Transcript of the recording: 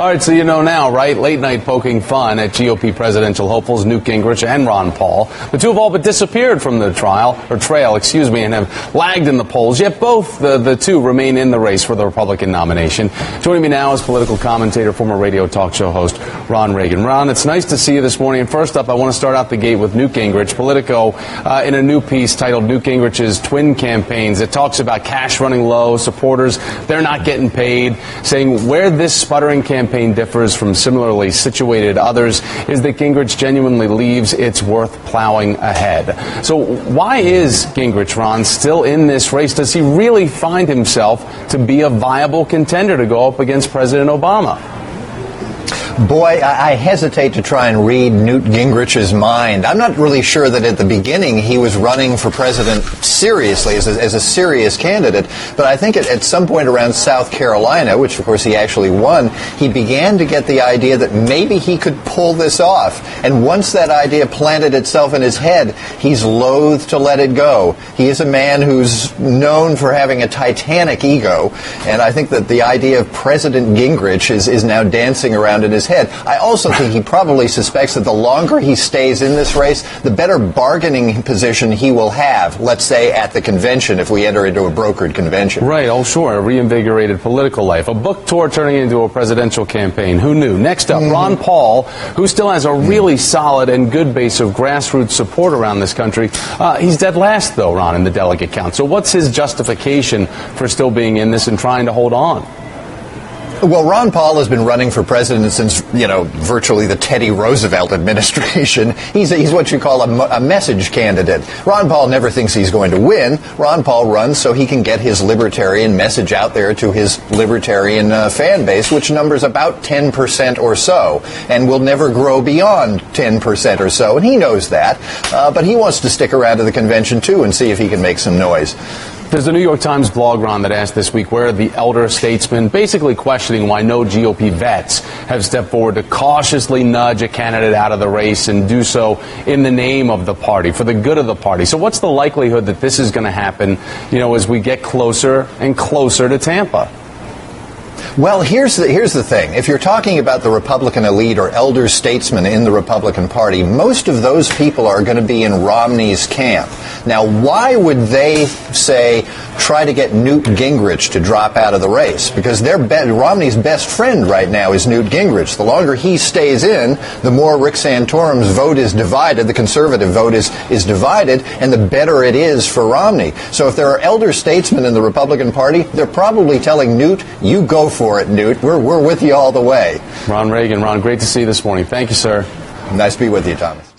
All right, so you know now, right? Late night poking fun at GOP presidential hopefuls Newt Gingrich and Ron Paul. The two have all but disappeared from the trail, and have lagged in the polls, yet both the two remain in the race for the Republican nomination. Joining me now is political commentator, former radio talk show host Ron Reagan. Ron, it's nice to see you this morning. And first up, I want to start out the gate with Newt Gingrich. Politico, in a new piece titled Newt Gingrich's Twin Campaigns, it talks about cash running low, supporters, they're not getting paid, saying where this sputtering campaign differs from similarly situated others is that Gingrich genuinely believes it's worth plowing ahead. So why is Gingrich, Ron, still in this race? Does he really find himself to be a viable contender to go up against President Obama? Boy, I hesitate to try and read Newt Gingrich's mind. I'm not really sure that at the beginning he was running for president seriously, as a serious candidate, but I think at some point around South Carolina, which of course he actually won, he began to get the idea that maybe he could pull this off. And once that idea planted itself in his head, he's loath to let it go. He is a man who's known for having a titanic ego, and I think that the idea of President Gingrich is now dancing around in his head. I also think he probably suspects that the longer he stays in this race, the better bargaining position he will have, let's say at the convention, if we enter into a brokered convention. Right, oh sure, a reinvigorated political life. A book tour turning into a presidential campaign. Who knew? Next up, Ron Paul, who still has a really solid and good base of grassroots support around this country. He's dead last, though, Ron, in the delegate count. So what's his justification for still being in this and trying to hold on? Well, Ron Paul has been running for president since, virtually the Teddy Roosevelt administration. He's what you call a message candidate. Ron Paul never thinks he's going to win. Ron Paul runs so he can get his libertarian message out there to his libertarian fan base, which numbers about 10% or so, and will never grow beyond 10% or so, and he knows that. But he wants to stick around to the convention, too, and see if he can make some noise. There's a New York Times blog, Ron, that asked this week where are the elder statesmen, basically questioning why no GOP vets have stepped forward to cautiously nudge a candidate out of the race and do so in the name of the party, for the good of the party. So what's the likelihood that this is going to happen, as we get closer and closer to Tampa? Well, here's the thing. If you're talking about the Republican elite or elder statesmen in the Republican Party, most of those people are going to be in Romney's camp. Now, why would they, say, try to get Newt Gingrich to drop out of the race? Because Romney's best friend right now is Newt Gingrich. The longer he stays in, the more Rick Santorum's vote is divided, the conservative vote is divided, and the better it is for Romney. So if there are elder statesmen in the Republican Party, they're probably telling Newt, you go for it, Newt. We're with you all the way. Ron Reagan. Ron, great to see you this morning. Thank you, sir. Nice to be with you, Thomas.